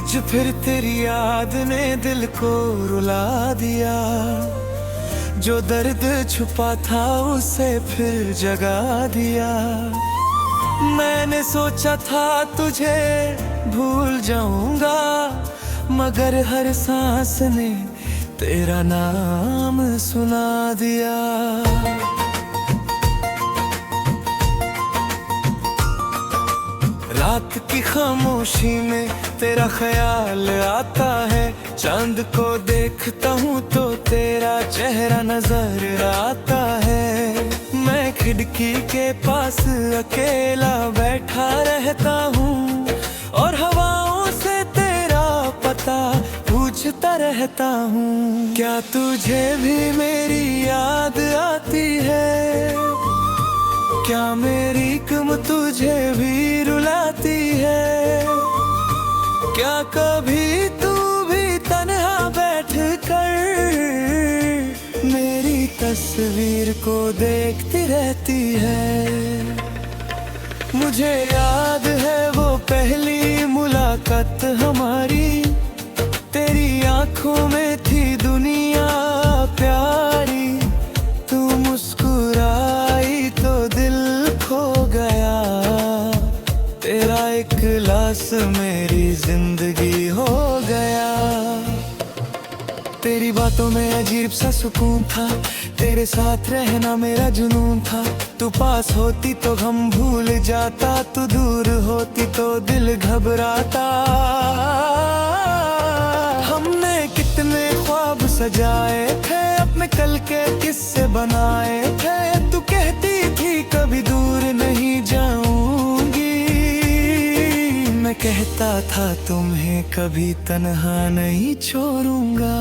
आज फिर तेरी याद ने दिल को रुला दिया। जो दर्द छुपा था उसे फिर जगा दिया। मैंने सोचा था तुझे भूल जाऊंगा, मगर हर सांस ने तेरा नाम सुना दिया। रात की खामोशी में तेरा ख्याल आता है। चांद को देखता हूँ तो तेरा चेहरा नजर आता है। मैं खिड़की के पास अकेला बैठा रहता हूँ और हवाओं से तेरा पता पूछता रहता हूँ। क्या तुझे भी मेरी याद आती है? क्या मेरी कम तुझे भी रुलाती है? क्या कभी तू भी तन्हा बैठ कर मेरी तस्वीर को देखती रहती है? मुझे याद है वो पहली मुलाकात हमारी। तेरी आंखों में थी दुनिया प्यारी। तू मुस्कुराई तो दिल खो गया। तेरा इखलास मेरी जिंदगी हो गया। तेरी बातों में अजीब सा सुकून था। तेरे साथ रहना मेरा जुनून था। तू पास होती तो गम भूल जाता, तू दूर होती तो दिल घबराता। हमने कितने ख्वाब सजाए थे, अपने कल के किस्से बनाए थे। तू कहती थी कभी दूर नहीं जाऊंगी, मैं कहता था तुम्हें कभी तन्हा नहीं छोड़ूंगा।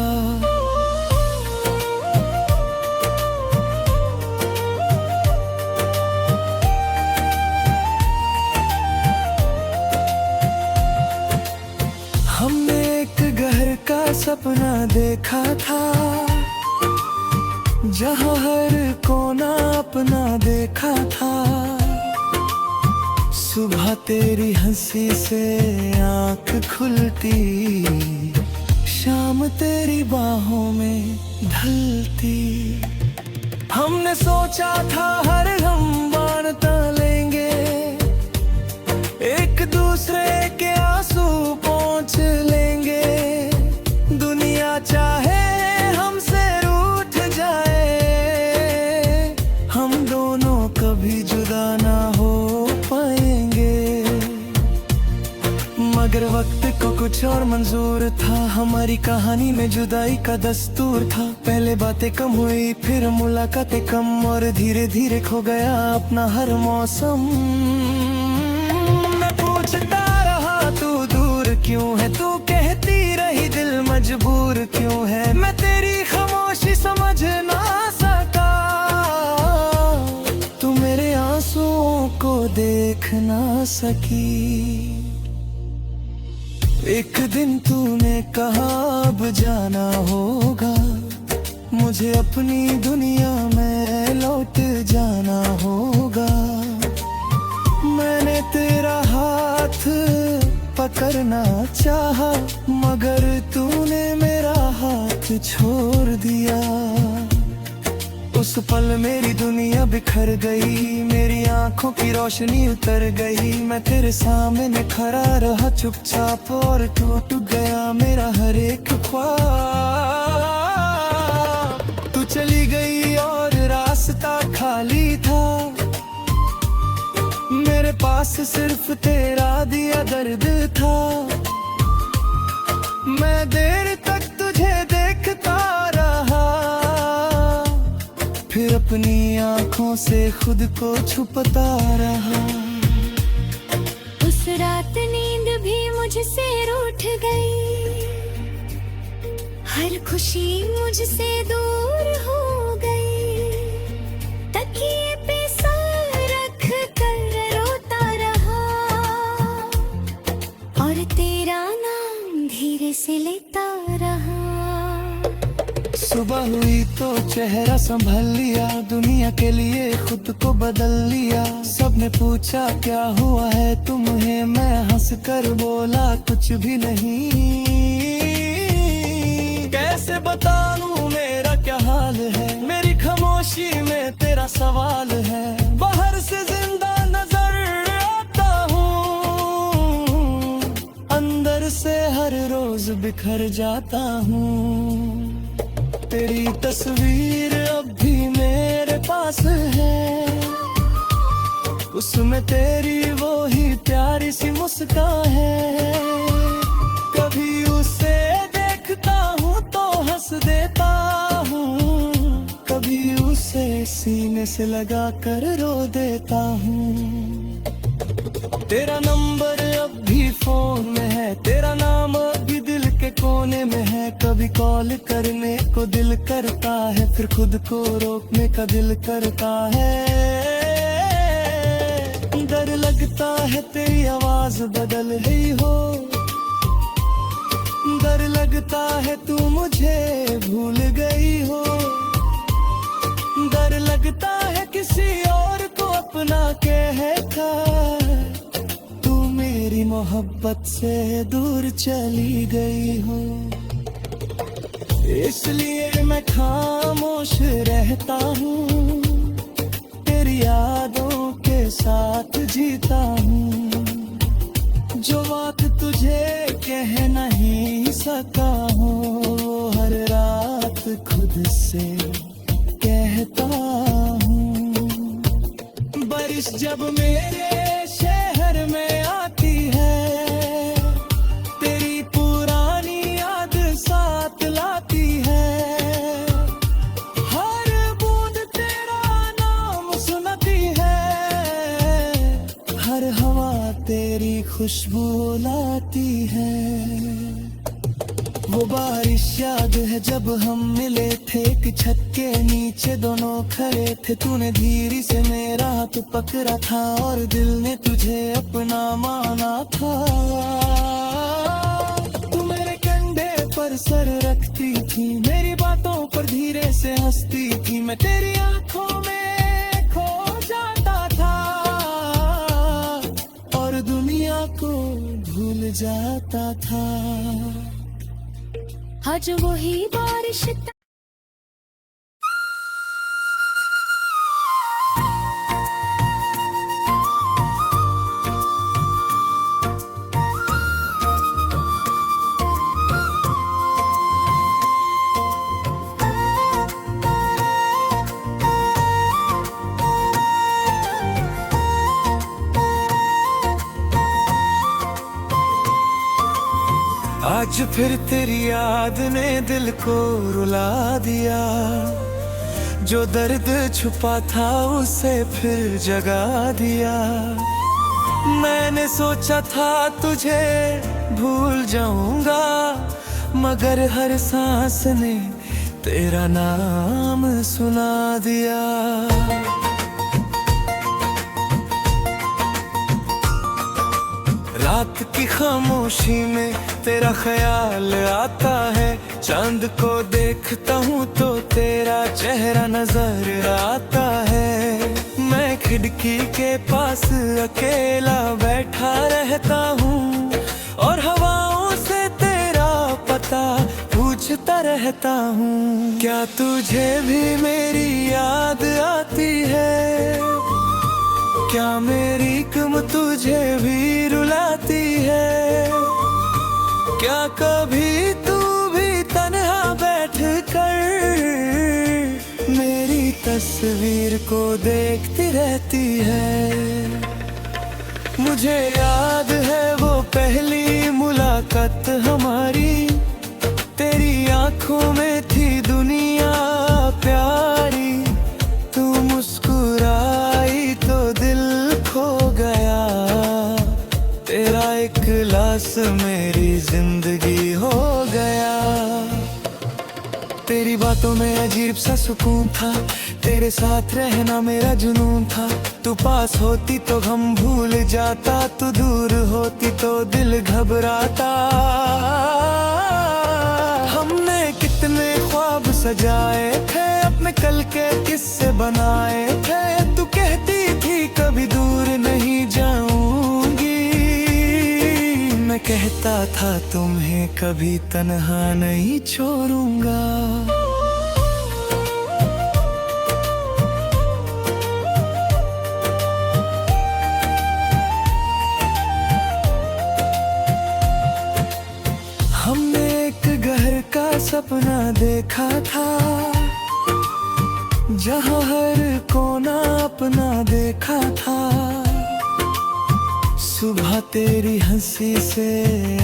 हमने एक घर का सपना देखा था, जहाँ हर कोना अपना देखा था। सुबह तेरी हंसी से आँख खुलती, शाम तेरी बाहों में ढलती। हमने सोचा था हर गम बांटता लेंगे, एक दूसरे के आंसू पोंछ लेंगे। दुनिया चाहे हमसे रूठ जाए, हम दोनों कभी जुदा ना हो पाएंगे। मगर वक्त को कुछ और मंजूर था। हमारी कहानी में जुदाई का दस्तूर था। पहले बातें कम हुई, फिर मुलाकातें कम, और धीरे धीरे खो गया अपना हर मौसम। मैं पूछता रहा तू दूर क्यों है, तू कहती रही दिल मजबूर क्यों है। मैं तेरी खामोशी समझ ना सका, तू मेरे आंसुओं को देख ना सकी। एक दिन तूने कहा अब जाना होगा, मुझे अपनी दुनिया में लौट जाना होगा। मैंने तेरा हाथ पकड़ना चाहा, मगर तूने मेरा हाथ छोड़ दिया। उस पल मेरी दुनिया बिखर गई, मेरी आंखों की रोशनी उतर गई। मैं तेरे सामने खड़ा रहा चुपचाप, और टूट गया मेरा हर एक ख्वाब। तू चली गई और रास्ता खाली था, मेरे पास सिर्फ तेरा दिया दर्द था। मैं देर तक तुझे देखता रहा, फिर अपनी आंखों से खुद को छुपता रहा। उस रात नींद भी मुझसे रूठ गई, हर खुशी मुझसे दूर हो गई। तकिए पे सर रख कर रोता रहा, और तेरा नाम धीरे से लेता रहा। सुबह हुई तो चेहरा संभल लिया, दुनिया के लिए खुद को बदल लिया। सबने पूछा क्या हुआ है तुम्हें, मैं हंस कर बोला कुछ भी नहीं। कैसे बताऊं मेरा क्या हाल है, मेरी खामोशी में तेरा सवाल है। बाहर से जिंदा नजर आता हूँ, अंदर से हर रोज बिखर जाता हूँ। तेरी तस्वीर अब भी मेरे पास है, उसमें तेरी वो ही प्यारी सी मुस्कान है। कभी उसे देखता हूँ तो हंस देता हूँ, कभी उसे सीने से लगा कर रो देता हूँ। तेरा नंबर अब भी फोन में है, तेरा नाम अब भी दिल के कोने में है। कभी कॉल करने को दिल करता है, फिर खुद को रोकने का दिल करता है। डर लगता है तेरी आवाज बदल रही हो, डर लगता है तू मुझे भूल गई हो। डर लगता है किसी और को अपना कहता, तू मेरी मोहब्बत से दूर चली गई हो। इसलिए मैं खामोश रहता हूँ, तेरी यादों के साथ जीता हूँ। जो बात तुझे कह नहीं सका हूँ, हर रात खुद से कहता हूँ। बारिश जब मेरे शहर में आती है, तेरी पुरानी याद साथ लाती है। हर बूंद तेरा नाम सुनाती है, हर हवा तेरी खुशबू लाती है। वो बारिश याद है जब हम मिले थे, एक छत के नीचे दोनों खड़े थे। तूने धीरे से मेरा हाथ पकड़ा था और दिल ने तुझे अपना माना था। तू मेरे कंधे पर सर रखती थी, मेरी बातों पर धीरे से हंसती थी। मैं तेरी आंखों में खो जाता था और दुनिया को भूल जाता था। आज वही बारिश आज फिर तेरी याद ने दिल को रुला दिया। जो दर्द छुपा था उसे फिर जगा दिया। मैंने सोचा था तुझे भूल जाऊंगा, मगर हर सांस ने तेरा नाम सुना दिया। रात की खामोशी में तेरा ख्याल आता है। चांद को देखता हूँ तो तेरा चेहरा नजर आता है। मैं खिड़की के पास अकेला बैठा रहता हूँ और हवाओं से तेरा पता पूछता रहता हूँ। क्या तुझे भी मेरी याद आती है? क्या मेरी कम तुझे भी रुलाती है? क्या कभी तू भी तन्हा बैठ कर मेरी तस्वीर को देखती रहती है? मुझे याद है वो पहली मुलाकात हमारी, तेरी आंखों में थी दुनिया प्यारी। तू मुस्कुराई तो दिल खो गया, तेरा इखलास मेरी जिंदगी हो गया। तेरी बातों में अजीब सा सुकून था, तेरे साथ रहना मेरा जुनून था। तू पास होती तो गम भूल जाता, तू दूर होती तो दिल घबराता। हमने कितने ख्वाब सजाए थे, अपने कल के किस्से बनाए थे। तू कहती थी कभी दूर नहीं जाऊंगी, मैं कहता था तुम्हें कभी तन्हा नहीं छोड़ूंगा। हमने एक घर का सपना देखा था, जहाँ हर कोना अपना देखा था। सुबह तेरी हंसी से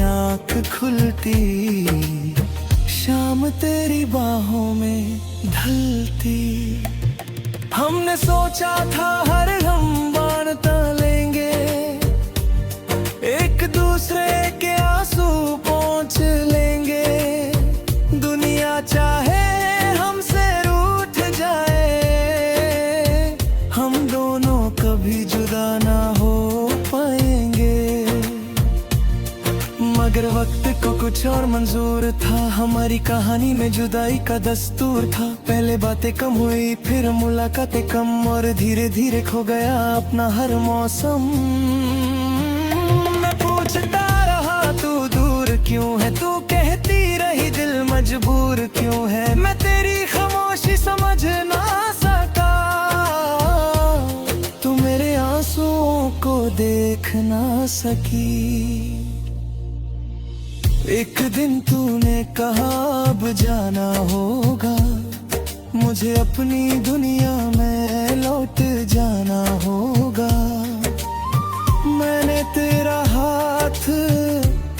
आँख खुलती, शाम तेरी बाहों में ढलती। हमने सोचा था हर हम बांटता लेंगे, एक दूसरे के आंसू पोंछ लेंगे। दुनिया चाहे हमसे रूठ जाए, हम दोनों कभी जुदा ना हो पाएंगे। मगर वक्त को कुछ और मंजूर था, हमारी कहानी में जुदाई का दस्तूर था। पहले बातें कम हुई, फिर मुलाकातें कम, और धीरे धीरे खो गया अपना हर मौसम। पूछता रहा तू दूर क्यों है, तू कहती रही दिल मजबूर क्यों है। मैं तेरी खामोशी समझ ना सका, तू मेरे आंसुओं को देख ना सकी। एक दिन तूने कहा अब जाना होगा, मुझे अपनी दुनिया में लौट जाना होगा। मैंने तेरा हाथ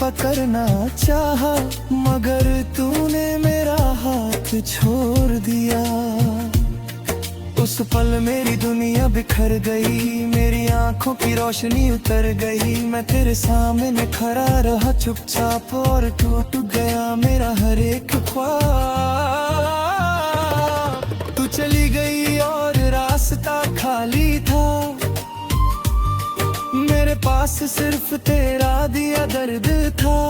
पकड़ना चाहा, मगर तूने मेरा हाथ छोड़ दिया। उस पल मेरी दुनिया बिखर गई, मेरी आंखों की रोशनी उतर गई। मैं तेरे सामने खड़ा रहा चुपचाप, और टूट गया मेरा हर एक ख्वाब। तू चली गई और रास्ता खाली था, मेरे पास सिर्फ तेरा दिया दर्द था।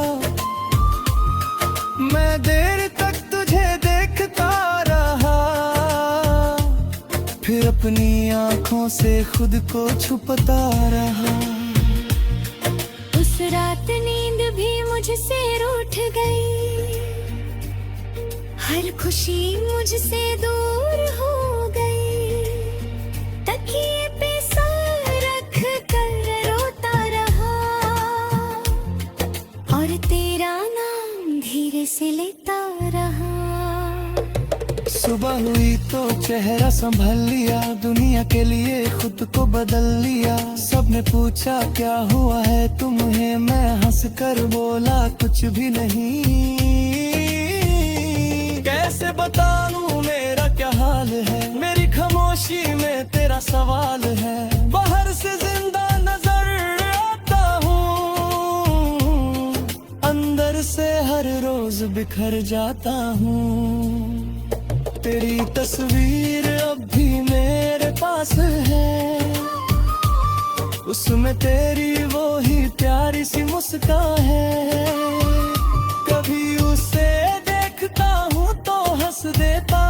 मैं देर तक तुझे देखता रहा, फिर अपनी आंखों से खुद को छुपता रहा। उस रात नींद भी मुझसे रूठ गई, हर खुशी मुझसे दूर हो गई। तकिए पे सर रख कर रोता रहा, और तेरा नाम धीरे से लेता रहा। सुबह हुई तो चेहरा संभल लिया, दुनिया के लिए खुद को बदल लिया। सबने पूछा क्या हुआ है तुम्हें, मैं हंस कर बोला कुछ भी नहीं। कैसे बताऊं मेरा क्या हाल है, मेरी खामोशी में तेरा सवाल है। बाहर से जिंदा नजर आता हूँ, अंदर से हर रोज बिखर जाता हूँ। तेरी तस्वीर अब भी मेरे पास है, उसमें तेरी वो ही प्यारी सी मुस्कान है। कभी उसे देखता हूँ तो हंस देता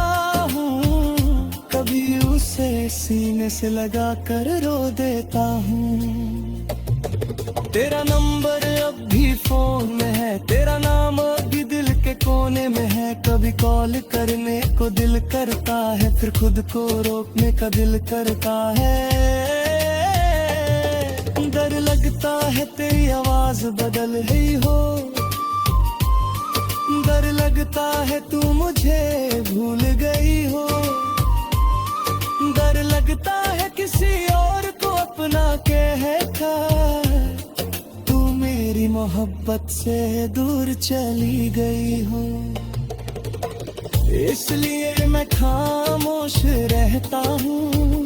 हूँ, कभी उसे सीने से लगा कर रो देता हूँ। तेरा नंबर अब भी फोन में है, तेरा नाम अभी दिल के कोने में है। कभी कॉल करने को दिल करता है, फिर खुद को रोकने का दिल करता है। डर लगता है तेरी आवाज बदल गई हो, डर लगता है तू मुझे भूल गई हो। डर लगता है किसी और को अपना कहता, तू मेरी मोहब्बत से दूर चली गई हो। इसलिए मैं खामोश रहता हूँ,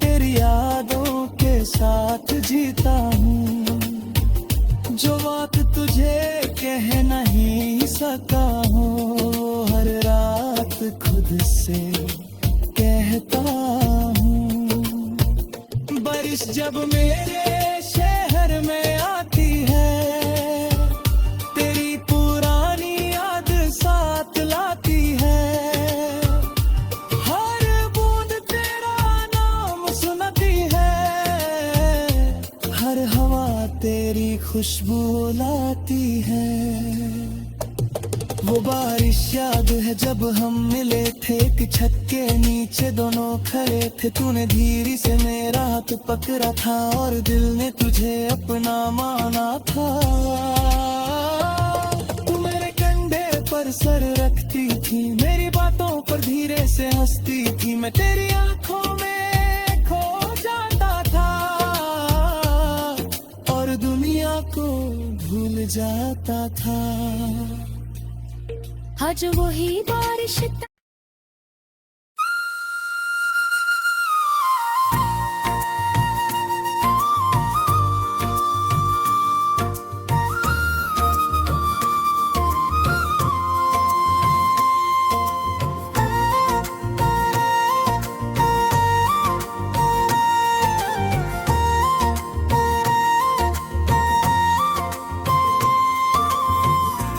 तेरी यादों के साथ जीता हूँ। जो बात तुझे कह नहीं सका हूँ, हर रात खुद से कहता हूँ। बारिश जब मेरे शहर में आती है, तेरी पुरानी याद साथ ला खुशबू लाती है। वो बारिश याद है जब हम मिले थे, एक छत के नीचे दोनों खड़े थे। तूने धीरे से मेरा हाथ पकड़ा था और दिल ने तुझे अपना माना था। तू मेरे कंधे पर सर रखती थी, मेरी बातों पर धीरे से हंसती थी। मैं तेरी आंखों में खो जाता था और दुनिया को भूल जाता था। आज वही बारिश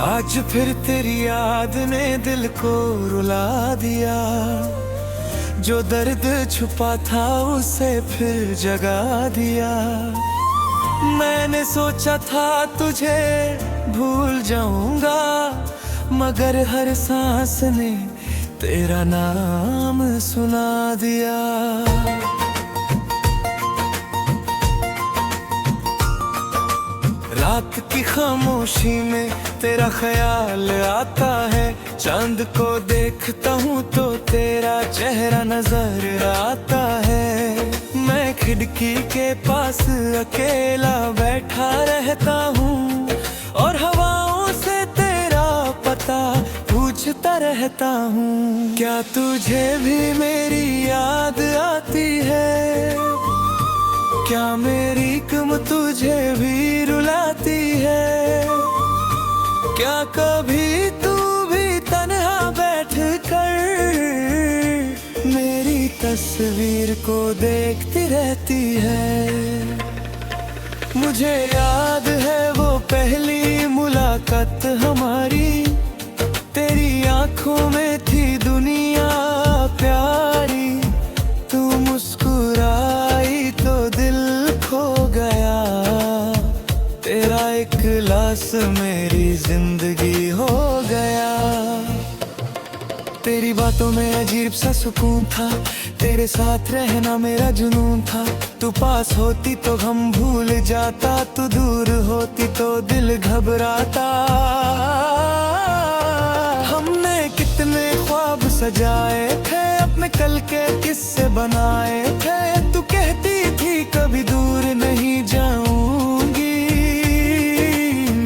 आज फिर तेरी याद ने दिल को रुला दिया। जो दर्द छुपा था उसे फिर जगा दिया। मैंने सोचा था तुझे भूल जाऊंगा, मगर हर सांस ने तेरा नाम सुना दिया। रात की खामोशी में तेरा ख्याल आता है। चांद को देखता हूँ तो तेरा चेहरा नजर आता है। मैं खिड़की के पास अकेला बैठा रहता हूँ और हवाओं से तेरा पता पूछता रहता हूँ। क्या तुझे भी मेरी याद आती है? क्या मेरी कम तुझे भी रुलाती है? क्या कभी तू भी तन्हा बैठ कर मेरी तस्वीर को देखती रहती है? मुझे याद है वो पहली मुलाकात हमारी, तेरी आंखों में थी दुनिया प्यारी। तू मुस्कुराई तो दिल खो गया, तेरा इखलास मेरी जिंदगी हो गया। तेरी बातों में अजीब सा सुकून था, तेरे साथ रहना मेरा जुनून था। तू पास होती तो गम भूल जाता, तू दूर होती तो दिल घबराता। हमने कितने ख्वाब सजाए थे, अपने कल के किस्से बनाए थे। तू कहती थी कभी दूर नहीं जाऊंगी,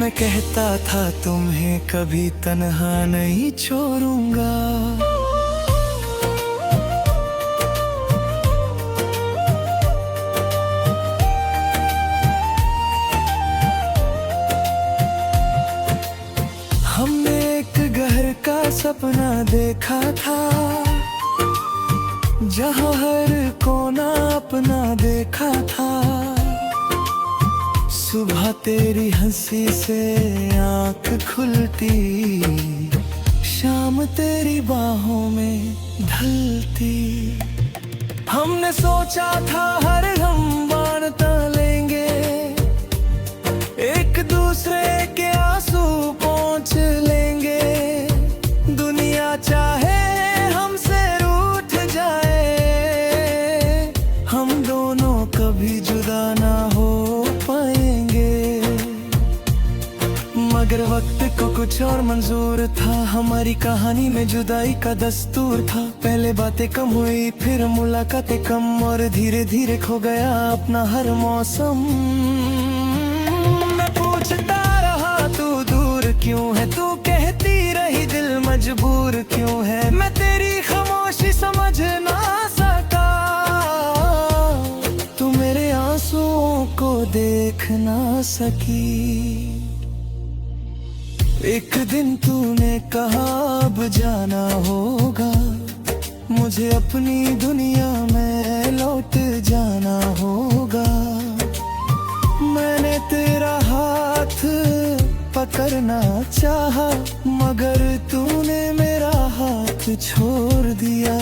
मैं कहता था तुम्हें कभी तन्हा नहीं छोड़ूंगा। हमने एक घर का सपना देखा था, जहाँ हर कोना अपना देखा था। सुबह तेरी हंसी से आँख खुलती, शाम तेरी बाहों में ढलती। हमने सोचा था हर गम बांटता लेंगे, एक दूसरे के आंसू पोंछ लेंगे। दुनिया चाहे हमसे रूठ जाए, हम दोनों कभी जुदा ना हो पाएंगे। मगर वक्त को कुछ और मंजूर था, हमारी कहानी में जुदाई का दस्तूर था। पहले बातें कम हुई, फिर मुलाकातें कम, और धीरे धीरे खो गया अपना हर मौसम। मैं पूछता रहा तू दूर क्यों है, तू कहती रही दिल मजबूर क्यों है। मैं तेरी खामोशी समझ ना सका, तू मेरे आंसुओं को देख ना सकी। एक दिन तूने कहा अब जाना होगा, मुझे अपनी दुनिया में लौट जाना होगा। मैंने तेरा हाथ पकड़ना चाहा, मगर तूने मेरा हाथ छोड़ दिया।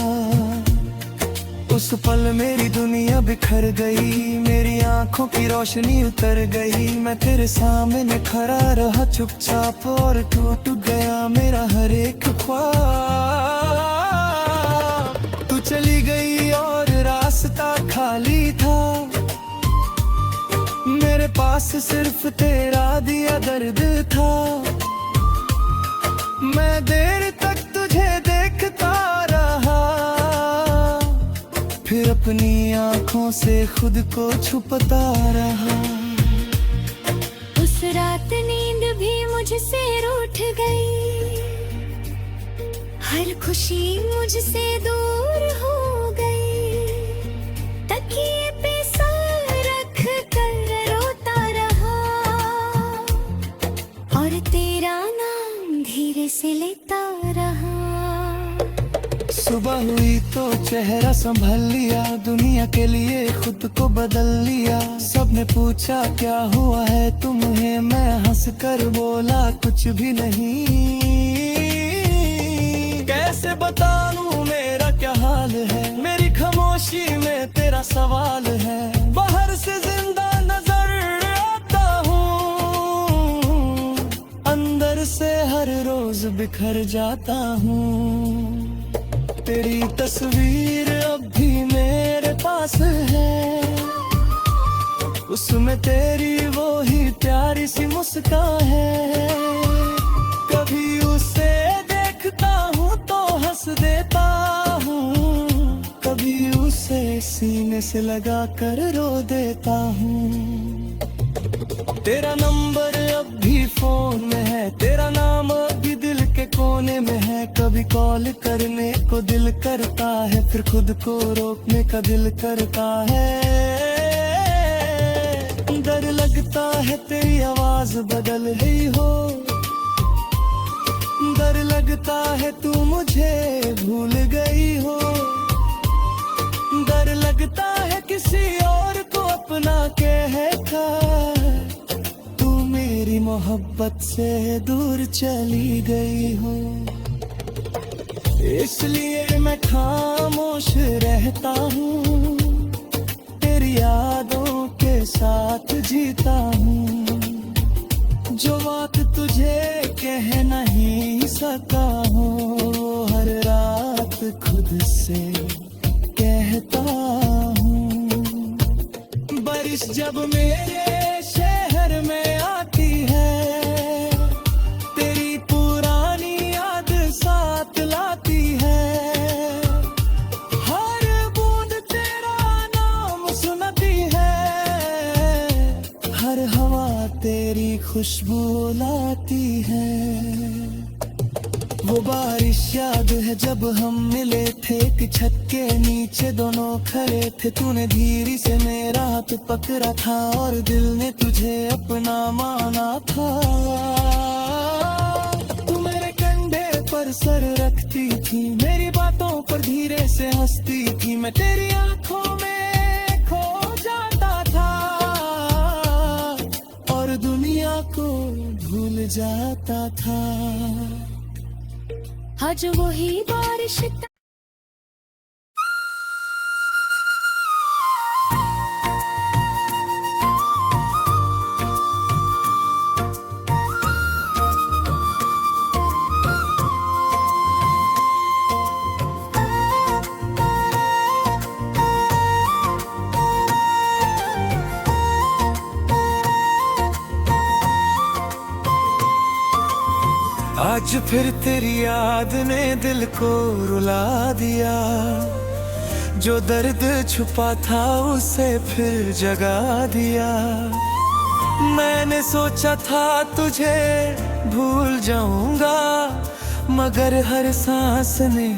उस पल मेरी दुनिया बिखर गई, मेरी आंखों की रोशनी उतर गई। मैं तेरे सामने खड़ा रहा चुपचाप और टूट गया मेरा हर एक ख्वाब। तू चली गई और रास्ता खाली था, मेरे पास सिर्फ तेरा दिया दर्द था। मैं देर तक तुझे देखता रहा, फिर अपनी आंखों से खुद को छुपता रहा। उस रात नींद भी मुझसे रूठ गई, हर खुशी मुझसे दूर हो गई। तकिए पे सर रख कर रोता रहा और तेरा नाम धीरे से लेता रहा। सुबह हुई तो चेहरा संभल लिया, दुनिया के लिए खुद को बदल लिया। सबने पूछा क्या हुआ है तुम्हें, मैं हंस कर बोला कुछ भी नहीं। कैसे बताऊं मेरा क्या हाल है, मेरी खामोशी में तेरा सवाल है। बाहर से जिंदा नजर आता हूँ, अंदर से हर रोज बिखर जाता हूँ। तेरी तस्वीर अब भी मेरे पास है, उसमें तेरी वो ही प्यारी सी मुस्कान है। कभी उसे देखता हूँ तो हंस देता हूँ, कभी उसे सीने से लगा कर रो देता हूँ। तेरा नंबर अब भी फोन में है, तेरा नाम अभी दिल के कोने में है। कभी कॉल करने को दिल करता है, फिर खुद को रोकने का दिल करता है। डर लगता है तेरी आवाज बदल गई हो, डर लगता है तू मुझे भूल गई हो। डर लगता है किसी और को अपना कहकर तू मेरी मोहब्बत से दूर चली गई हो। इसलिए मैं खामोश रहता हूँ, तेरी यादों के साथ जीता हूँ। जो बात तुझे कह नहीं सका हूँ, हर रात खुद से कहता हूँ। बारिश जब मेरे शहर में आती है, तेरी पुरानी याद साथ लाती है। हर बूंद तेरा नाम सुनाती है, हर हवा तेरी खुशबू लाती है। वो बारिश याद है जब हम मिले थे, एक छत के नीचे दोनों खड़े थे। तूने धीरे से मेरा हाथ पकड़ा था और दिल ने तुझे अपना माना था। तू मेरे कंधे पर सर रखती थी, मेरी बातों पर धीरे से हंसती थी। मैं तेरी आंखों में खो जाता था और दुनिया को भूल जाता था। आज वही बारिश आज फिर तेरी याद ने दिल को रुला दिया। जो दर्द छुपा था उसे फिर जगा दिया। मैंने सोचा था तुझे भूल जाऊंगा, मगर हर सांस ने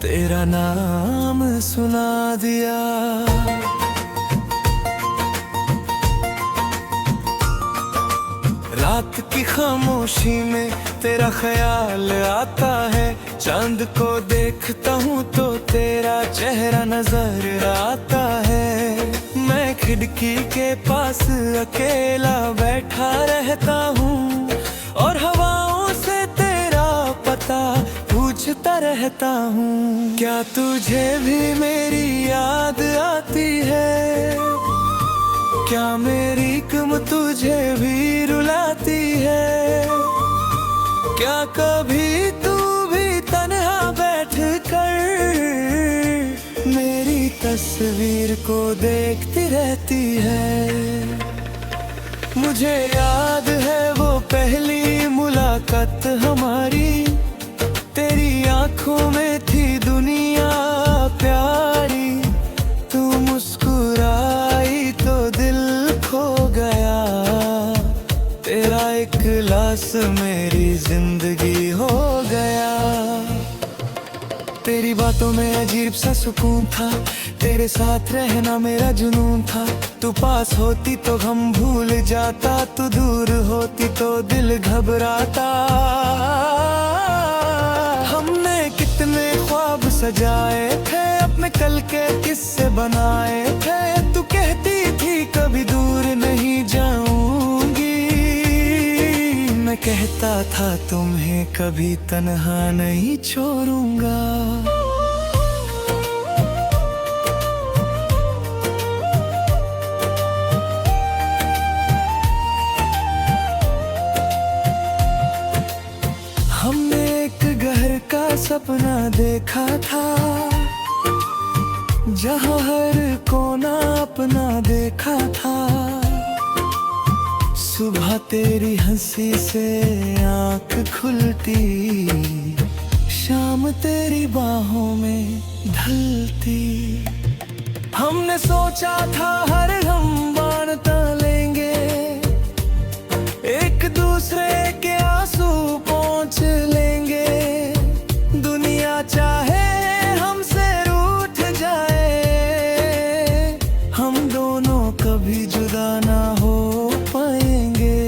तेरा नाम सुना दिया। रात की खामोशी में तेरा ख्याल आता है। चांद को देखता हूँ तो तेरा चेहरा नजर आता है। मैं खिड़की के पास अकेला बैठा रहता हूँ और हवाओं से तेरा पता पूछता रहता हूँ। क्या तुझे भी मेरी याद आती है? क्या मेरी कम तुझे भी रुलाती है? क्या कभी तू भी तन्हा बैठ कर मेरी तस्वीर को देखती रहती है? मुझे याद है वो पहली मुलाकात हमारी, तेरी आंखों में थी दुनिया प्यारी। तू मुस्कुराई तो दिल खो गया, तेरा इखलास मेरी जिंदगी हो गया। तेरी बातों में अजीब सा सुकून था, तेरे साथ रहना मेरा जुनून था। तू पास होती तो गम भूल जाता, तू दूर होती तो दिल घबराता। हमने कितने ख्वाब सजाए थे, अपने कल के किस्से बनाए थे। तू कहती थी कभी दूर नहीं जाऊंगी, मैं कहता था तुम्हें कभी तन्हा नहीं छोड़ूंगा। हमने एक घर का सपना देखा था, जहाँ हर कोना अपना देखा था। सुबह तेरी हंसी से आँख खुलती, शाम तेरी बाहों में ढलती। हमने सोचा था हर हम बांटता लेंगे, एक दूसरे के आंसू पहुँच लेंगे। दुनिया चाहे हमसे रूठ जाए, हम दोनों कभी जुदा ना हो पाएंगे।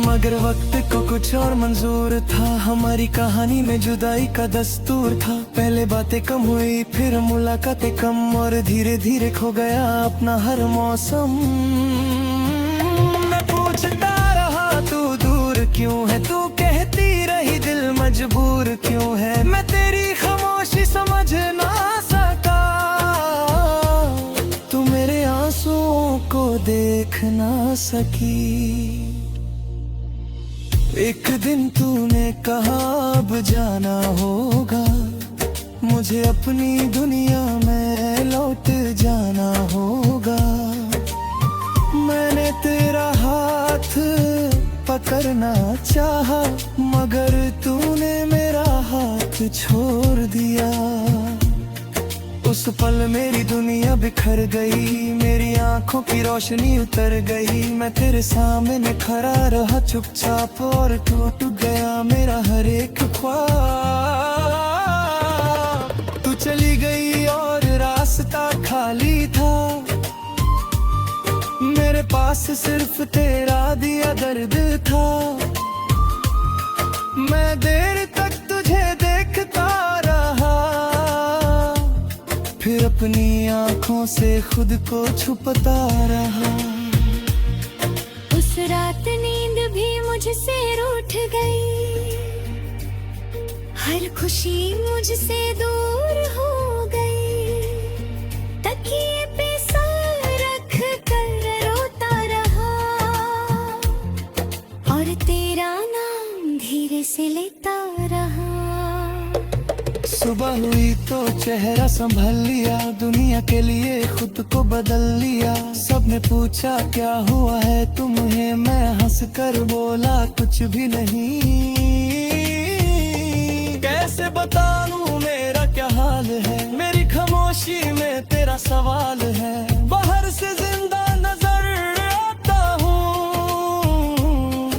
मगर वक्त को कुछ और मंजूर था, हमारी कहानी में जुदाई का दस्तूर था। पहले बातें कम हुई, फिर मुलाकातें कम, और धीरे धीरे खो गया अपना हर मौसम। मैं पूछता रहा तू दूर क्यों है, तू कहती रही दिल मजबूर क्यों है। मैं तेरी खामोशी समझ ना सका, तू मेरे आंसुओं को देख ना सकी। एक दिन तूने कहा अब जाना होगा, मुझे अपनी दुनिया में लौट जाना होगा। मैंने तेरा हाथ पकड़ना चाहा, मगर तूने मेरा हाथ छोड़ दिया। उस पल मेरी दुनिया बिखर गई, मेरी आंखों की रोशनी उतर गई। मैं तेरे सामने खड़ा रहा चुपचाप, और टूट गया मेरा हर एक ख्वाब। तू चली गई और रास्ता खाली था, मेरे पास सिर्फ तेरा दिया दर्द था। मैं देर तक तुझे देखता रहा, फिर अपनी आंखों से खुद को छुपता रहा। उस रात नींद भी मुझसे रूठ गई, हर खुशी मुझसे दूर हो गई। तकिए पे सर रख कर रोता रहा, और तेरा नाम धीरे से लेता रहा। सुबह हुई तो चेहरा संभल लिया, दुनिया के लिए खुद को बदल लिया। सबने पूछा क्या हुआ है तुम्हें, मैं हंस कर बोला कुछ भी नहीं। कैसे बताऊं मेरा क्या हाल है, मेरी खामोशी में तेरा सवाल है। बाहर से जिंदा नजर आता हूँ,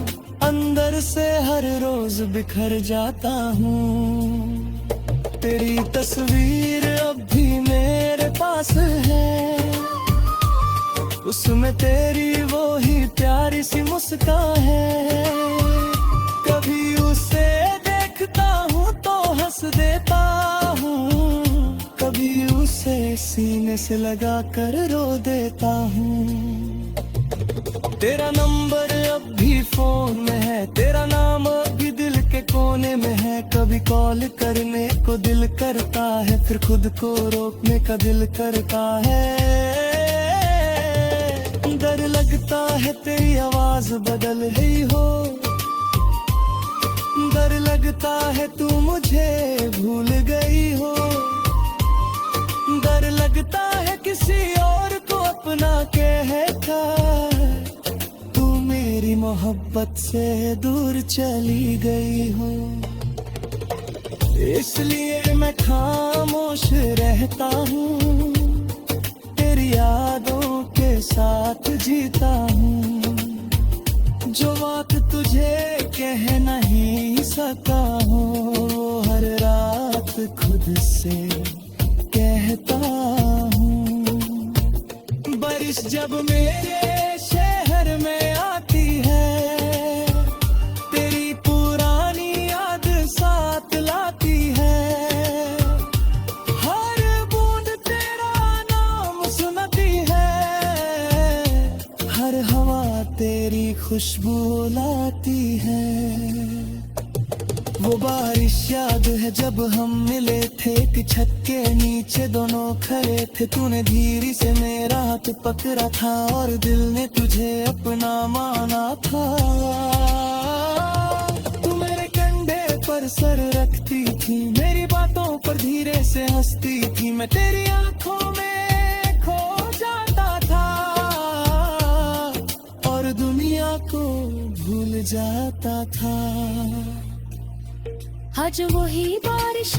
अंदर से हर रोज बिखर जाता हूँ। तेरी तस्वीर अब भी मेरे पास है, उसमें तेरी वो ही प्यारी सी मुस्कान है। कभी उसे देखता हूँ तो हंस देता हूँ, कभी उसे सीने से लगा कर रो देता हूँ। तेरा नंबर अब भी फोन में है, तेरा नाम अब भी दिल के के कोने में है, कभी कॉल करने को दिल करता है, फिर खुद को रोकने का दिल करता है। डर लगता है तेरी आवाज बदल गई हो, डर लगता है तू मुझे भूल गई हो, डर लगता है किसी और को अपना कहता, तू मेरी मोहब्बत से दूर चली गई हो। इसलिए मैं खामोश रहता हूँ, तेरी यादों के साथ जीता हूँ। जो बात तुझे कह नहीं सका हूँ, वो हर रात खुद से कहता हूँ। बारिश जब मेरे शहर में आती है, तेरी पुरानी याद साथ लाती है। हर बूंद तेरा नाम सुनाती है, हर हवा तेरी खुशबू लाती है। वो बारिश याद है जब हम मिले थे, एक छत के नीचे दोनों खड़े थे। तूने धीरे से मेरा हाथ पकड़ा था और दिल ने तुझे अपना माना था। तू मेरे कंधे पर सर रखती थी, मेरी बातों पर धीरे से हंसती थी। मैं तेरी आंखों में खो जाता था और दुनिया को भूल जाता था। आज वही बारिश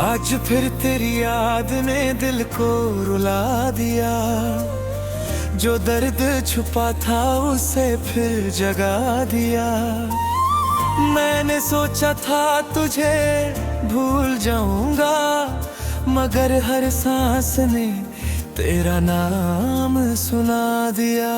आज फिर तेरी याद ने दिल को रुला दिया, जो दर्द छुपा था उसे फिर जगा दिया। मैंने सोचा था तुझे भूल जाऊंगा, मगर हर सांस ने तेरा नाम सुना दिया।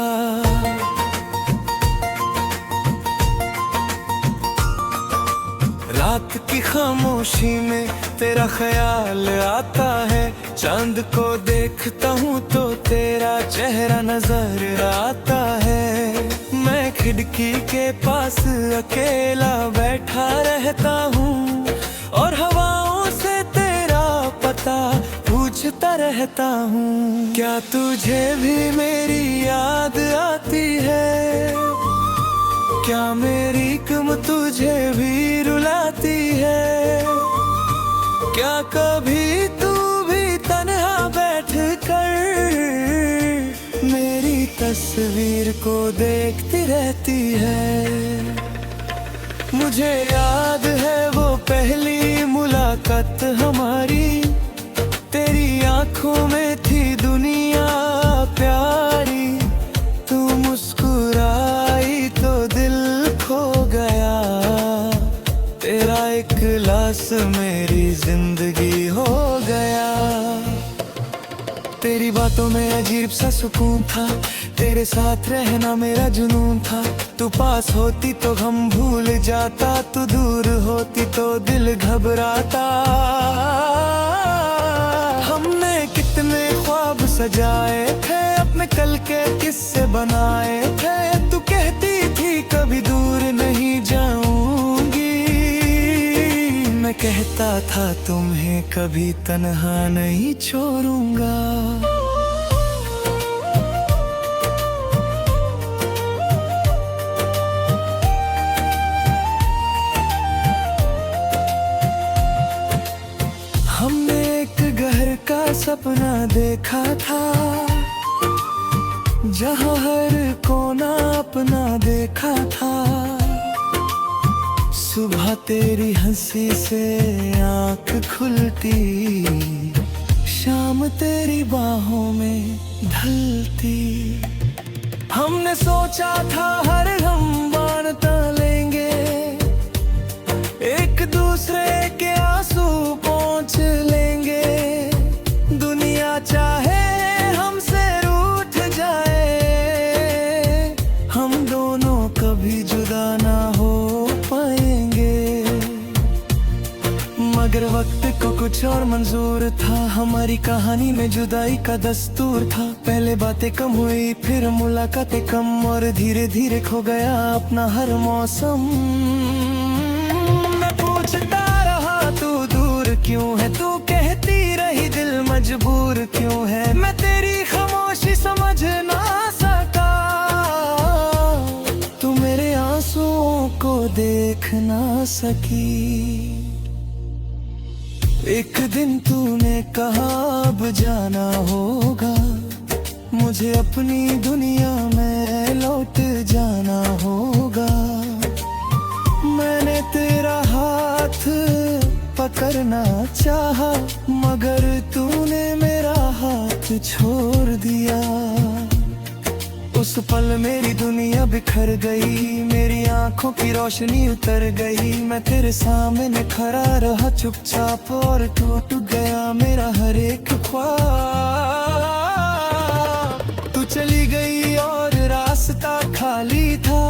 रात की खामोशी में तेरा ख्याल आता है, चांद को देखता हूँ तो तेरा चेहरा नजर आता है। मैं खिड़की के पास अकेला बैठा रहता हूँ और हवाओं से तेरा पता पूछता रहता हूँ। क्या तुझे भी मेरी याद आती है? क्या मेरी कम तुझे भी रुलाती है? क्या कभी तू भी तन्हा बैठ कर मेरी तस्वीर को देखती रहती है? मुझे याद है वो पहली मुलाकात हमारी, तेरी आंखों में थी दुनिया प्यारी। तू मुस्कुराई तो दिल खो गया, तेरा इखलास मेरी जिंदगी हो गया। तेरी बातों में अजीब सा सुकून था, तेरे साथ रहना मेरा जुनून था। तू पास होती तो गम भूल जाता, तू दूर होती तो दिल घबराता। हमने कितने ख्वाब सजाए थे, अपने कल के किस्से बनाए थे। तू कहती थी कभी दूर नहीं जाऊंगी, मैं कहता था तुम्हें कभी तन्हा नहीं छोड़ूंगा। हमने एक घर का सपना देखा था, जहाँ हर कोना अपना देखा था। सुबह तेरी हंसी से आँख खुलती, शाम तेरी बाहों में ढलती। हमने सोचा था हर गम बांट लेंगे, एक दूसरे के आंसू पोंछ लेंगे। या चाहे हमसे रूठ जाए, हम दोनों कभी जुदा ना हो पाएंगे। मगर वक्त को कुछ और मंजूर था, हमारी कहानी में जुदाई का दस्तूर था। पहले बातें कम हुई, फिर मुलाकातें कम, और धीरे धीरे खो गया अपना हर मौसम। मैं पूछता रहा तू दूर क्यों है, तू कहती रही दिल मजबूर क्यों है। मैं तेरी खामोशी समझ ना सका, तू मेरे आंसुओं को देख ना सकी। एक दिन तूने कहा अब जाना होगा, मुझे अपनी दुनिया में लौट जाना होगा। मैंने तेरा हाथ पकड़ना चाहा, मगर तूने मेरा हाथ छोड़ दिया। उस पल मेरी दुनिया बिखर गई, मेरी आंखों की रोशनी उतर गई। मैं तेरे सामने खड़ा रहा चुपचाप, और टूट गया मेरा हर एक ख्वाब। तू चली गई और रास्ता खाली था,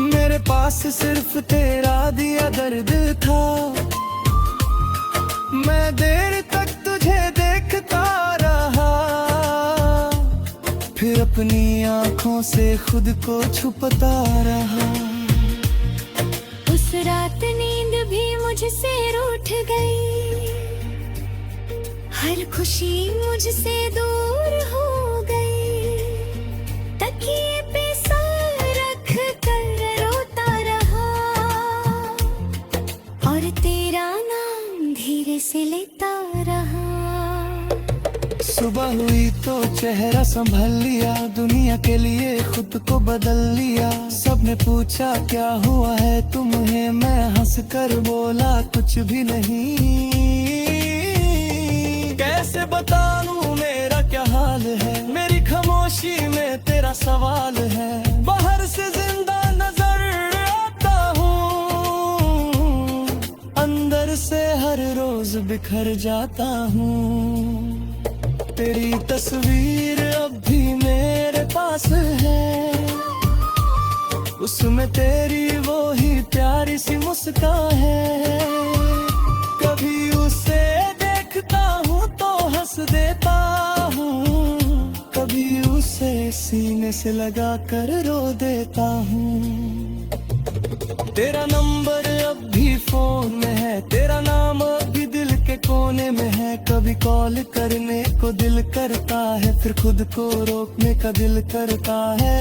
मेरे पास सिर्फ तेरा दिया दर्द था। मैं देर तक तुझे देखता रहा, फिर अपनी आंखों से खुद को छुपता रहा। उस रात नींद भी मुझसे रूठ गई, हर खुशी मुझसे दूर हो गई। तकिए पे सर रख कर रोता रहा, और तेरा नाम धीरे से लेता रहा। सुबह हुई तो चेहरा संभल लिया, दुनिया के लिए खुद को बदल लिया। सबने पूछा क्या हुआ है तुम्हें, मैं हंस कर बोला कुछ भी नहीं। कैसे बताऊं मेरा क्या हाल है, मेरी खामोशी में तेरा सवाल है। बाहर से जिंदा नजर आता हूँ, अंदर से हर रोज बिखर जाता हूँ। तेरी तस्वीर अब भी मेरे पास है, उसमें तेरी वो ही प्यारी सी मुस्कान है। कभी उसे देखता हूँ तो हंस देता हूँ, कभी उसे सीने से लगा कर रो देता हूँ। तेरा नंबर अब भी फोन में है, तेरा नाम अब भी दिल के कोने में है। कभी कॉल करने को दिल करता है, फिर खुद को रोकने का दिल करता है।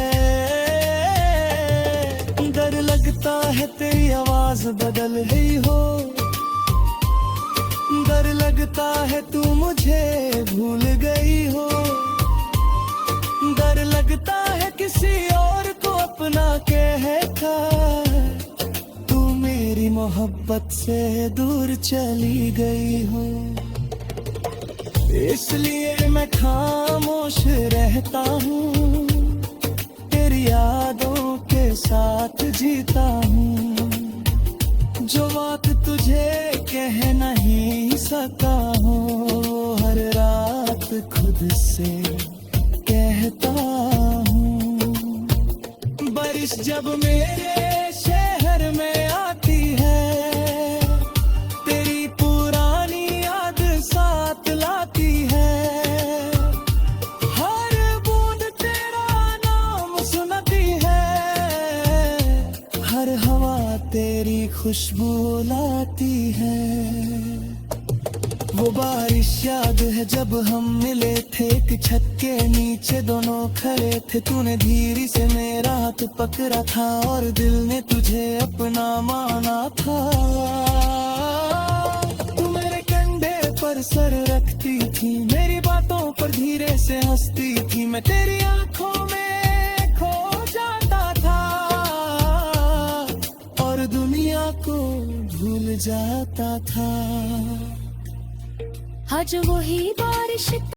डर लगता है तेरी आवाज बदल गई हो, डर लगता है तू मुझे भूल गई हो। डर लगता है किसी और को अपना कहता, तू मेरी मोहब्बत से दूर चली गई हो। इसलिए मैं खामोश रहता हूँ, तेरी यादों के साथ जीता हूँ। जो बात तुझे कह नहीं सका हूँ, हर रात खुद से कहता हूँ। बारिश जब मेरे शहर में आती है, तेरी पुरानी याद साथ लाती है। हर बूंद तेरा नाम सुनाती है, हर हवा तेरी खुशबू लाती है। वो बारिश याद है जब हम मिले थे, एक छत के नीचे दोनों खड़े थे। तूने धीरे से मेरा हाथ पकड़ा था, और दिल ने तुझे अपना माना था। तू मेरे कंधे पर सर रखती थी, मेरी बातों पर धीरे से हंसती थी। मैं तेरी आंखों में खो जाता था, और दुनिया को भूल जाता था। आज वही बारिश